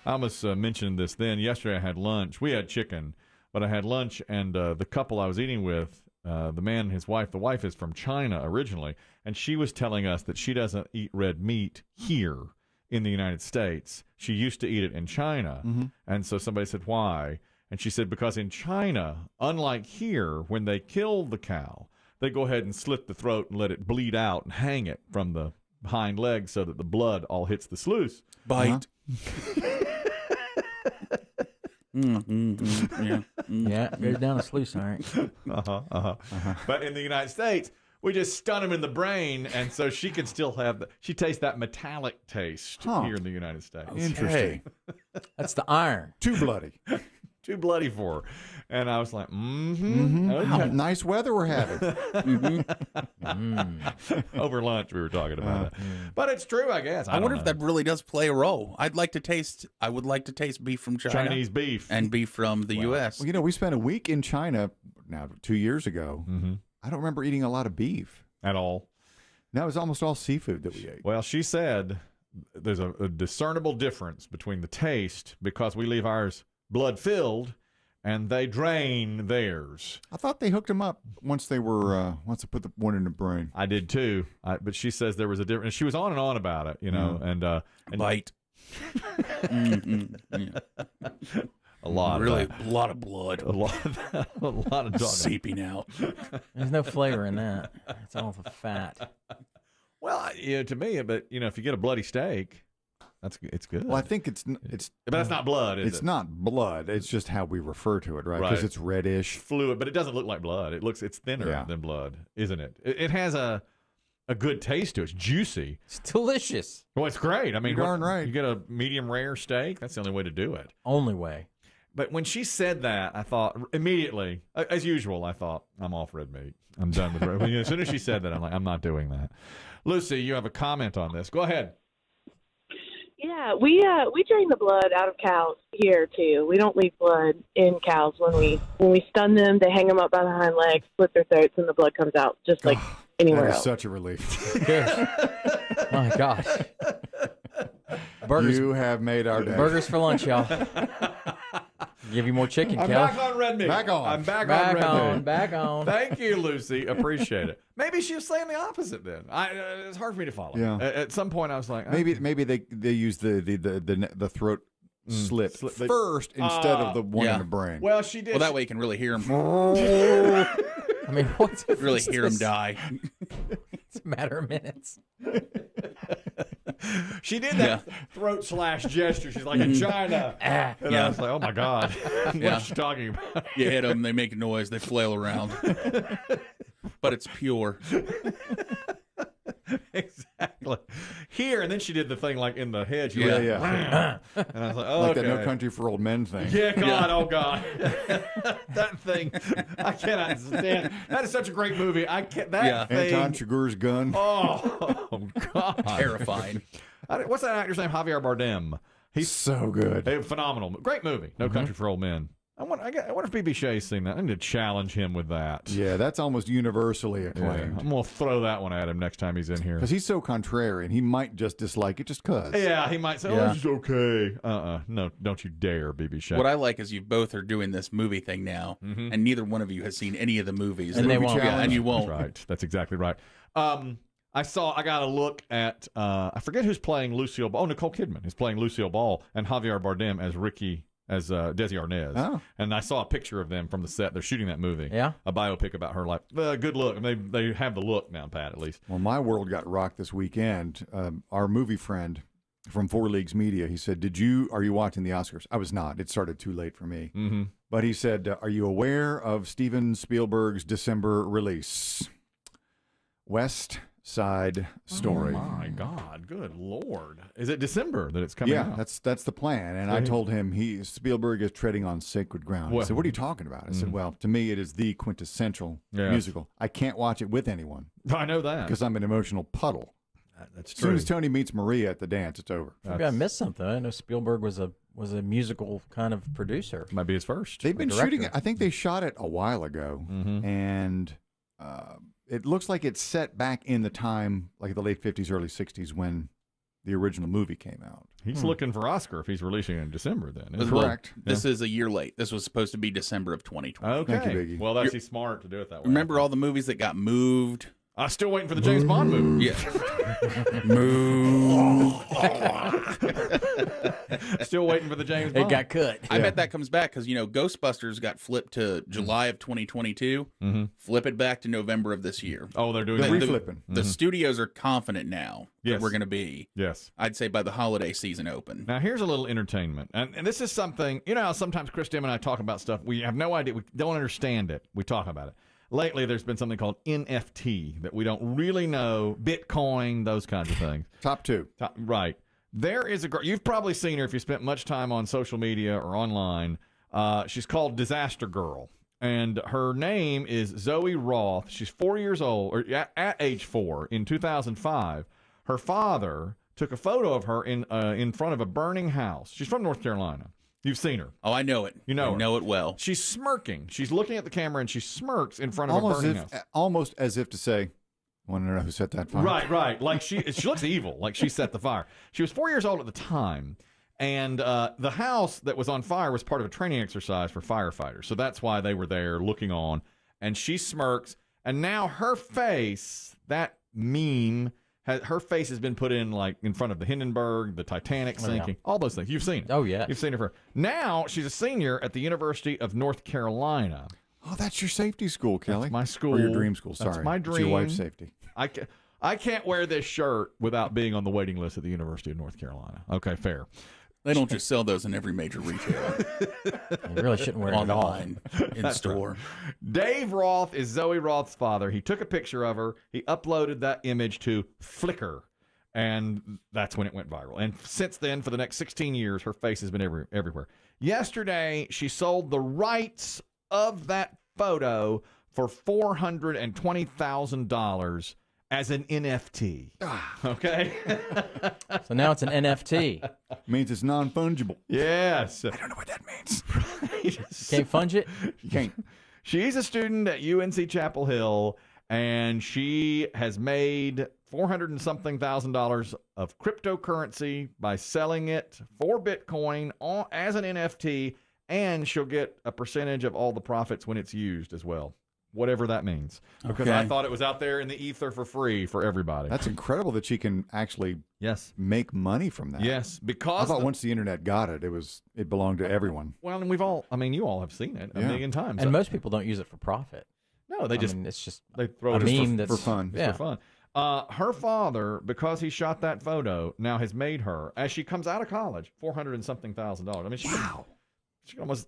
I almost mentioned this then. Yesterday I had lunch. We had chicken, but I had lunch, and the couple I was eating with, the man and his wife, the wife is from China originally, and she was telling us that she doesn't eat red meat here in the United States. She used to eat it in China. And so somebody said, why? And she said, because in China, unlike here, when they kill the cow, they go ahead and slit the throat and let it bleed out and hang it from the hind legs so that the blood all hits the sluice. Bite. Yeah, goes down the sluice, all right. But in the United States, we just stun them in the brain, and so she can still have she tastes that metallic taste here in the United States. Interesting. That's the iron. Too bloody. Too bloody for her. And I was like, Okay. Nice weather we're having. Over lunch we were talking about it. But it's true, I guess. I wonder if that really does play a role. I would like to taste beef from China. Chinese beef. And beef from the U.S. Well, we spent a week in China now 2 years ago. I don't remember eating a lot of beef. At all. That was almost all seafood that we ate. Well, she said there's a discernible difference between the taste because we leave ours blood-filled and they drain theirs. I thought they hooked them up once they put the one in the brain. I did too. But she says there was a difference. She was on and on about it, and bite. A lot, really, a lot of blood, a lot of dog seeping out. There's no flavor in that. It's all the fat. Well, to me, but if you get a bloody steak, it's good. Well, I think it's, but that's not blood. Is it's it? not blood. It's just how we refer to it, right? Because it's reddish, fluid, but it doesn't look like blood. It's thinner than blood, isn't it? It has a good taste to it. It's juicy. It's delicious. Well, it's great. I mean, you're darn right. You get a medium rare steak. That's the only way to do it. Only way. But when she said that, I thought immediately, as usual, I thought, I'm off red meat. I'm done with red meat. As soon as she said that, I'm like, I'm not doing that. Lucy, you have a comment on this. Go ahead. Yeah, we drain the blood out of cows here too. We don't leave blood in cows when we stun them. They hang them up by the hind legs, slit their throats, and the blood comes out just like anywhere else. Such a relief. My gosh. Burgers. You have made our day. Burgers for lunch, y'all. Give you more chicken, I'm Kel. back on red meat. Back on. I'm back on red meat. Back on. Thank you, Lucy. Appreciate it. Maybe she was saying the opposite then. It's hard for me to follow. Yeah. At some point, I was like, maybe they use the throat slit first instead of the one in the brain. Well, she did. Well, that way you can really hear him. I mean, what's it? Really hear him die. It's a matter of minutes. She did that throat slash gesture. She's like in China. And I was like, oh my God. What's she talking about? You hit them, they make a noise, they flail around. But it's pure. Exactly. Here, and then she did the thing like in the head. She Yeah. went, and I was like, oh, Like okay. that No Country for Old Men thing. Yeah, God, oh God. That thing, I cannot stand. That is such a great movie. I can't, that thing. Anton Chigurh's gun. Oh, God. Terrifying. What's that actor's name? Javier Bardem. He's so good. Phenomenal. Great movie. No Country for Old Men. I wonder if B.B. Shay's seen that. I need to challenge him with that. Yeah, that's almost universally acclaimed. I'm going to throw that one at him next time he's in here. Because he's so contrarian. He might just dislike it just because. Yeah, he might say, oh, this is okay. No, don't you dare, B.B. Shay. What I like is you both are doing this movie thing now, and neither one of you has seen any of the movies. And they won't. Yeah, and you won't. That's right. That's exactly right. I got a look at, I forget who's playing Lucille Ball. Oh, Nicole Kidman is playing Lucille Ball, and Javier Bardem as Desi Arnaz. Oh. And I saw a picture of them from the set. They're shooting that movie. Yeah. A biopic about her life. Good look. And they have the look now, Pat, at least. Well, my world got rocked this weekend. Our movie friend from Four Leagues Media, he said, are you watching the Oscars? I was not. It started too late for me. Mm-hmm. But he said, are you aware of Steven Spielberg's December release? West Side Story. Oh, my God. Good Lord. Is it December that it's coming out? Yeah, that's the plan. And I told him Spielberg is treading on sacred ground. He said, what are you talking about? I said, well, to me, it is the quintessential musical. I can't watch it with anyone. I know that. Because I'm an emotional puddle. That's As true. soon as Tony meets Maria at the dance, it's over. Maybe I missed something. I know Spielberg was a musical kind of producer. Might be his first. They've been shooting it. I think they shot it a while ago. And it looks like it's set back in the time, like the late 50s, early 60s, when the original movie came out. He's looking for Oscar if he's releasing it in December then. Well, Correct. This is a year late. This was supposed to be December of 2020. Okay. Thank you, Biggie. Well, that's he's smart to do it that way. Remember all the movies that got moved? I'm still waiting for the James Bond movie. Yeah. Move. Still waiting for the James Bond. It got cut. I bet that comes back because, Ghostbusters got flipped to July of 2022. Flip it back to November of this year. Oh, they're doing They're that. reflipping. The studios are confident now Yes. that we're going to be, Yes. I'd say, by the holiday season open. Now, here's a little entertainment. And this is something, how sometimes Chris Demm and I talk about stuff. We have no idea. We don't understand it. We talk about it. Lately, there's been something called NFT that we don't really know. Bitcoin, those kinds of things. Top two. Right. There is a girl. You've probably seen her if you spent much time on social media or online. She's called Disaster Girl. And her name is Zoe Roth. She's 4 years old, or at age 4, in 2005. Her father took a photo of her in front of a burning house. She's from North Carolina. You've seen her. Oh, I know it. You know I know it well. She's smirking. She's looking at the camera, and she smirks in front of a burning house. Almost as if to say, want to know who set that fire? Right. Like she looks evil, like she set the fire. She was 4 years old at the time, and the house that was on fire was part of a training exercise for firefighters. So that's why they were there looking on. And she smirks, and now her face, that meme, her face has been put in like in front of the Hindenburg, the Titanic sinking, all those things. You've seen it. Oh, yeah. You've seen her. Now she's a senior at the University of North Carolina. Oh, that's your safety school, Kelly. That's my school. Or your dream school, sorry. That's my dream. It's your wife's safety. I can't wear this shirt without being on the waiting list at the University of North Carolina. Okay, fair. They don't just sell those in every major retailer. You really shouldn't wear it at all. Online, in store. Dave Roth is Zoe Roth's father. He took a picture of her. He uploaded that image to Flickr, and that's when it went viral. And since then, for the next 16 years, her face has been everywhere. Yesterday, she sold the rights of that photo for $420,000 as an NFT. Okay? So now it's an NFT. Means it's non-fungible. Yes. I don't know what that means. Can't funge it? You can't. She's a student at UNC Chapel Hill, and she has made $400 and something thousand of cryptocurrency by selling it for Bitcoin as an NFT, and she'll get a percentage of all the profits when it's used as well. Whatever that means. Because I thought it was out there in the ether for free for everybody. That's incredible that she can actually make money from that. Yes, because I thought once the internet got it, it belonged to everyone. Well, and you all have seen it a million times. And most people don't use it for profit. No, they it's just they throw a it meme for fun. for fun. Her father, because he shot that photo, now has made her, as she comes out of college, $400 and something thousand. I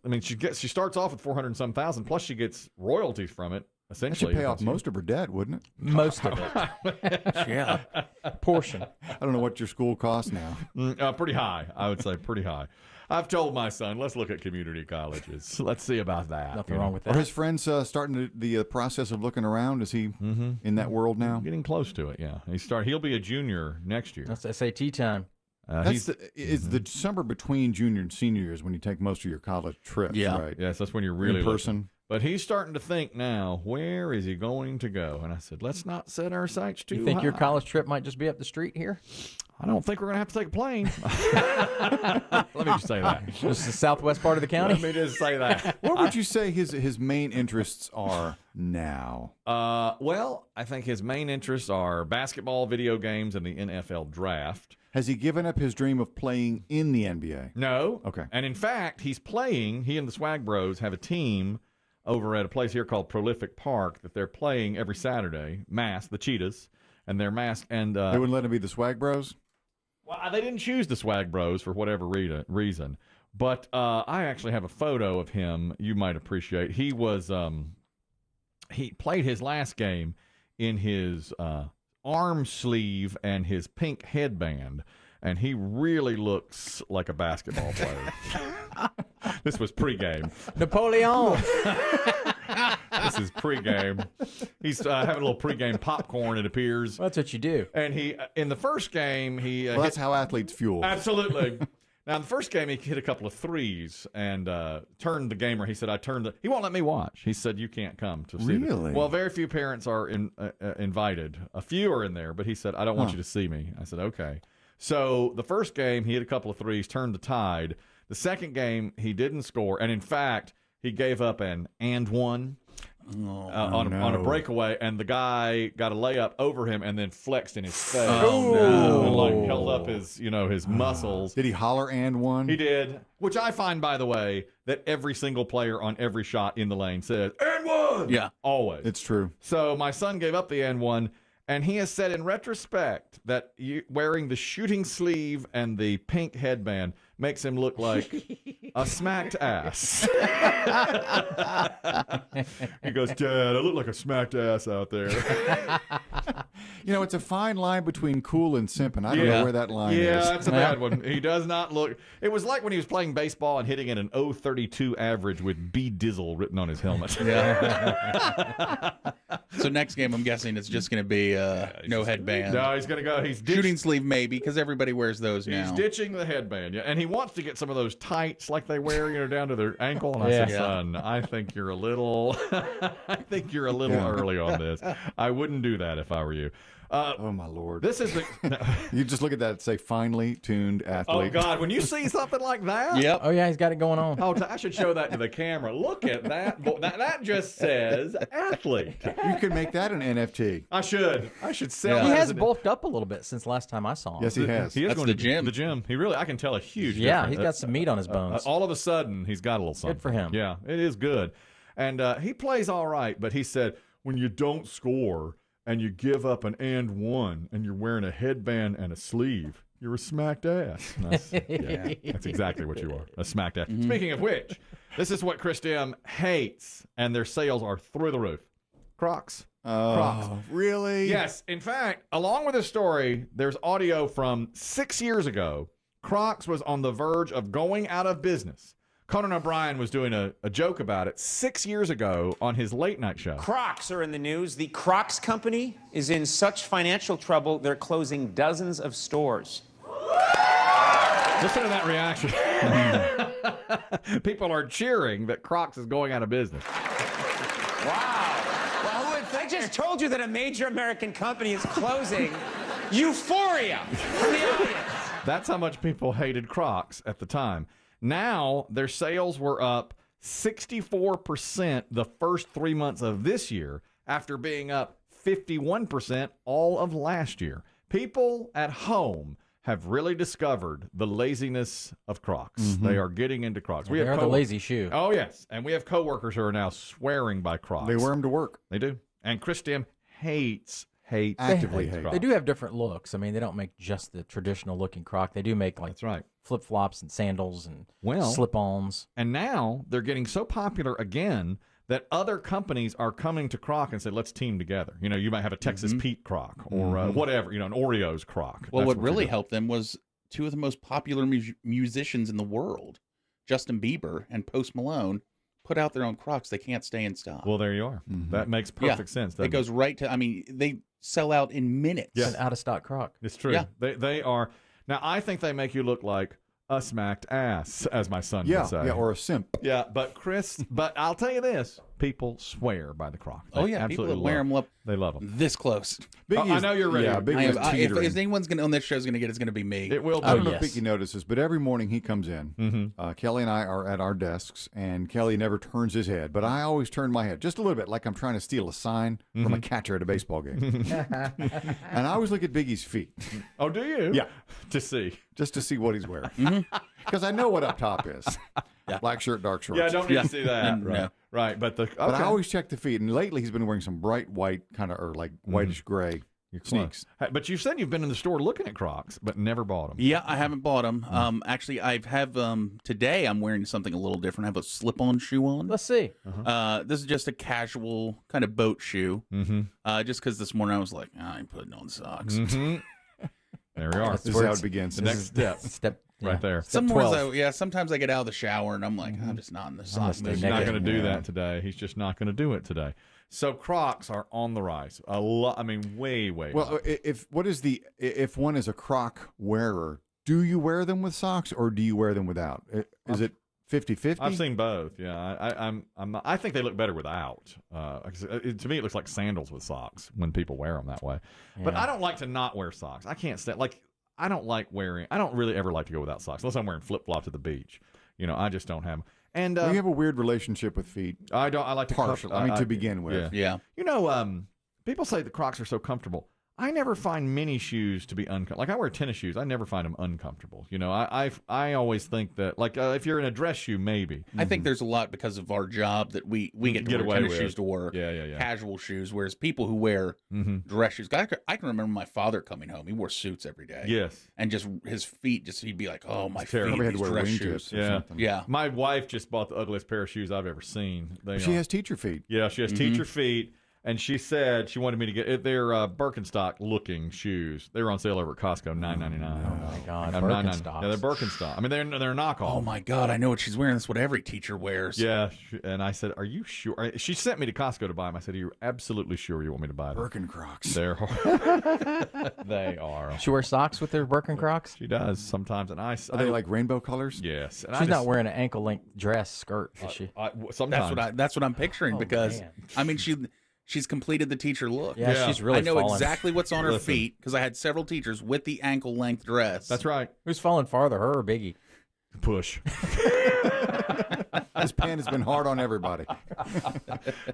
mean, she starts off with 400 and some thousand, plus she gets royalties from it. That Essentially, should pay off most of her debt, wouldn't it? most of it. Yeah. Portion. I don't know what your school costs now. Pretty high, I would say, pretty high. I've told my son, let's look at community colleges. Let's see about that. Nothing wrong with that. Are his friends starting the process of looking around? Is he in that world now? Getting close to it, yeah. He'll be a junior next year. That's SAT time. It's the summer between junior and senior years when you take most of your college trips, Yeah. right? Yes, that's when you're really in person. looking. But he's starting to think now, where is he going to go? And I said, let's not set our sights too high. You think your college trip might just be up the street here? I don't think we're going to have to take a plane. Let me just say that. Just the southwest part of the county? Let me just say that. What would you say his main interests are now? Well, I think his main interests are basketball, video games, and the NFL draft. Has he given up his dream of playing in the NBA? No. Okay. And in fact, he's playing. He and the Swag Bros have a team over at a place here called Prolific Park that they're playing every Saturday. The Cheetahs, and they're masked. And they wouldn't let him be the Swag Bros? Well, they didn't choose the Swag Bros for whatever reason. But I actually have a photo of him you might appreciate. He was he played his last game in his arm sleeve and his pink headband, and he really looks like a basketball player. This was pregame. Napoleon. This is pregame. He's having a little pregame popcorn, it appears. That's what you do. And he, in the first game, well, that's how athletes fuel. Absolutely. Now, in the first game, he hit a couple of threes and turned the gamer. He said, he won't let me watch. He said, you can't come to see Really? Well, very few parents are invited. A few are in there, but he said, I don't want you to see me. I said, okay. So the first game, he hit a couple of threes, turned the tide. The second game, he didn't score. And in fact, he gave up an and one. On a breakaway, and the guy got a layup over him and then flexed in his face. And like held up his muscles. Did he holler and one? He did, which I find, by the way, that every single player on every shot in the lane says and one. Yeah, always. It's true. So my son gave up the and one, and he has said in retrospect that wearing the shooting sleeve and the pink headband makes him look like a smacked ass. He goes, Dad, I look like a smacked ass out there. It's a fine line between cool and simping. I don't know where that line is. Yeah, that's a bad one. He does not look. It was like when he was playing baseball and hitting at an 0.32 average with B Dizzle written on his helmet. Yeah. So next game, I'm guessing it's just going to be no headband. No, he's going to go. He's shooting sleeve maybe, because everybody wears those now. He's ditching the headband, yeah, and he wants to get some of those tights like they wear, down to their ankle. And I said, son, I think you're a little, early on this. I wouldn't do that if I were you. Oh my Lord! This is you just look at that and say, finely tuned athlete. Oh God! When you see something like that, yep. Oh yeah, he's got it going on. Oh, I should show that to the camera. Look at that. That just says athlete. You could make that an NFT. I should sell. He that has bulked up a little bit since last time I saw him. Yes, he has. He is That's going the to gym. The gym. He really. I can tell a huge. Yeah, difference. he's got some meat on his bones. All of a sudden, he's got a little something. Good for him. Yeah, it is good, and he plays all right. But he said when you don't score and you give up an and one, and you're wearing a headband and a sleeve, you're a smacked ass. That's exactly what you are, a smacked ass. Mm-hmm. Speaking of which, this is what Chris Demm hates, and their sales are through the roof. Crocs. Crocs. Really? Yes. In fact, along with this story, there's audio from 6 years ago. Crocs was on the verge of going out of business. Conan O'Brien was doing a joke about it 6 years ago on his late night show. Crocs are in the news. The Crocs company is in such financial trouble, they're closing dozens of stores. Listen to that reaction. People are cheering that Crocs is going out of business. Wow. Well, who would think? I just told you that a major American company is closing. Euphoria from the audience. That's how much people hated Crocs at the time. Now, their sales were up 64% the first 3 months of this year after being up 51% all of last year. People at home have really discovered the laziness of Crocs. Mm-hmm. They are getting into Crocs. We have the lazy shoe. Oh, yes. And we have coworkers who are now swearing by Crocs. They wear them to work. They do. And Chris Demm actively hates. They do have different looks. I mean, they don't make just the traditional looking Croc. They do make That's right. flip-flops and sandals and slip-ons. And now they're getting so popular again that other companies are coming to Croc and say, let's team together. You might have a Texas Pete Croc or whatever, an Oreos Croc. Well, what really helped them was two of the most popular musicians in the world, Justin Bieber and Post Malone, put out their own Crocs. They can't stay in stock. Well, there you are. Mm-hmm. That makes perfect sense. It goes right to, they sell out in minutes. It's an out-of-stock Croc. It's true. Yeah. They are. Now, I think they make you look like a smacked ass, as my son would say. Yeah, or a simp. Yeah, but I'll tell you this. People swear by the Croc. They people that wear them up. They love them. This close. I know you're ready. Yeah, if anyone's on this show's going to get it's going to be me. It will be. I don't know if Biggie notices, but every morning he comes in, Kelly and I are at our desks, and Kelly never turns his head, but I always turn my head just a little bit, like I'm trying to steal a sign from a catcher at a baseball game. And I always look at Biggie's feet. Oh, do you? Yeah. Just to see what he's wearing. Because I know what up top is. Black shirt, dark shorts. Yeah, I don't need to see that. No. Right, but But I always check the feet, and lately he's been wearing some bright white kind of, or like whitish gray sneaks. But you said you've been in the store looking at Crocs, but never bought them. Yeah, I haven't bought them. Actually, I have today. I'm wearing something a little different. I have a slip-on shoe on. Let's see. This is just a casual kind of boat shoe. Just because this morning I was like, I ain't putting on socks. There we are. This is how it begins. The next step. Right there. Some mornings, sometimes I get out of the shower and I'm like, I'm just not in the sock mood. He's not going to do that today. He's just not going to do it today. So Crocs are on the rise. A lot. I mean, way. Well, if one is a Croc wearer, do you wear them with socks or do you wear them without? Is it 50-50? I've seen both. Yeah, I think they look better without. To me, it looks like sandals with socks when people wear them that way. Yeah. But I don't like to not wear socks. I can't stand I don't really ever like to go without socks unless I'm wearing flip-flops at the beach. I just don't have them. And you have a weird relationship with feet. I don't. I like to partial. To begin with. Yeah. People say the Crocs are so comfortable. I never find many shoes to be uncomfortable. Like I wear tennis shoes, I never find them uncomfortable. I always think that if you're in a dress shoe, maybe. I think there's a lot because of our job that we get to wear tennis shoes to work. Yeah. Casual shoes, whereas people who wear dress shoes. I can remember my father coming home. He wore suits every day. Yes. And just his feet, he'd be like, "Oh, my feet." Probably had to these wear dress wingtips shoes. or something. Yeah. My wife just bought the ugliest pair of shoes I've ever seen. She has teacher feet. Yeah, she has teacher feet. And she said she wanted me to get it. They're Birkenstock-looking shoes. They were on sale over at Costco, $9.99. Oh my God, Birkenstocks. Yeah, they're Birkenstock. I mean, they're a knockoff. Oh my God, I know what she's wearing. That's what every teacher wears. Yeah, and I said, "Are you sure?" She sent me to Costco to buy them. I said, "Are you absolutely sure you want me to buy them?" Birken Crocs. They're they are. She wears socks with her Birken Crocs? She does sometimes, and Are they like rainbow colors? Yes. And She's not wearing an ankle-length dress skirt, is she? Sometimes. That's what I'm picturing because man. I mean she's completed the teacher look. Yeah, she's really I know fallen. exactly what's on her feet because I had several teachers with the ankle length dress. That's right. Who's falling farther, her or Biggie? Push. This pen has been hard on everybody.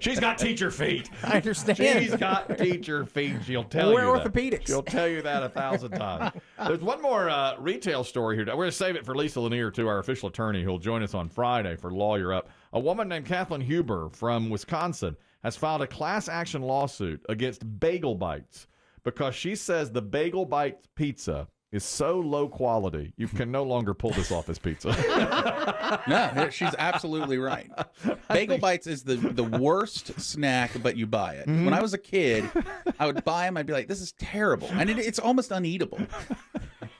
She's got teacher feet. I understand. She's got teacher feet. She'll tell Wear you that. orthopedics. She'll tell you that 1,000 times. There's one more retail story here. We're going to save it for Lisa Lanier, too, our official attorney, who'll join us on Friday for Lawyer Up. A woman named Kathleen Huber from Wisconsin has filed a class action lawsuit against Bagel Bites because she says the Bagel Bites pizza is so low quality, you can no longer pull this off as pizza. No, she's absolutely right. Bagel Bites is the worst snack, but you buy it. When I was a kid, I would buy them. I'd be like, this is terrible. And it's almost uneatable.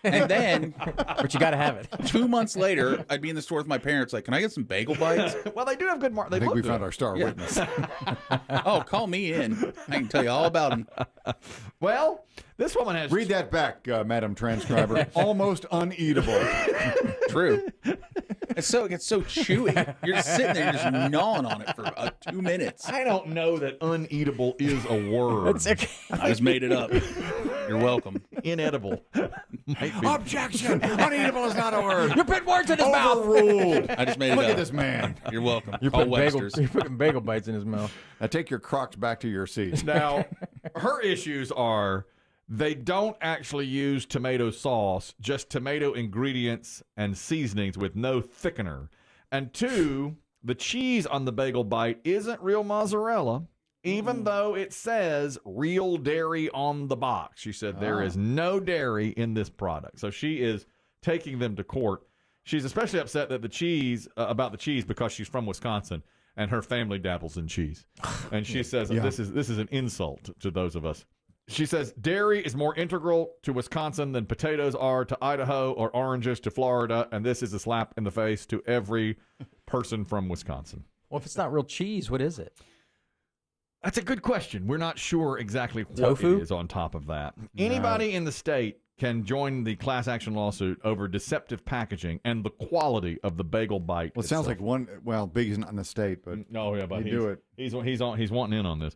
And then, But you got to have it. 2 months later, I'd be in the store with my parents like, can I get some Bagel Bites? Well, they do have good I think we found our star witness. Oh, call me in. I can tell you all about them. Well, this woman has... Read that back, Madam Transcriber. Almost uneatable. True. It gets so chewy. You're just sitting there, just gnawing on it for 2 minutes. I don't know that uneatable is a word. It's okay. I just made it up. You're welcome. Inedible. Might be. Objection! Uneatable is not a word. You put words in his mouth. Overruled. I just made it Look up. at this man. You're welcome. You're Call putting, Webster's. bagel bites in his mouth. Now take your Crocs back to your seat. Now, her issues are they don't actually use tomato sauce, just tomato ingredients and seasonings with no thickener. And two, the cheese on the Bagel Bite isn't real mozzarella, even though it says real dairy on the box. She said there is no dairy in this product. So she is taking them to court. She's especially upset that the cheese about the cheese because she's from Wisconsin and her family dabbles in cheese. And she says this is an insult to those of us. She says dairy is more integral to Wisconsin than potatoes are to Idaho or oranges to Florida, and this is a slap in the face to every person from Wisconsin. Well, if it's not real cheese, what is it? That's a good question. We're not sure exactly what Tofu? it is on top of that. Anybody in the state can join the class action lawsuit over deceptive packaging and the quality of the Bagel Bite. Well, it sounds like Biggie's not in the state, but no, yeah, but he'd do it. He's wanting in on this.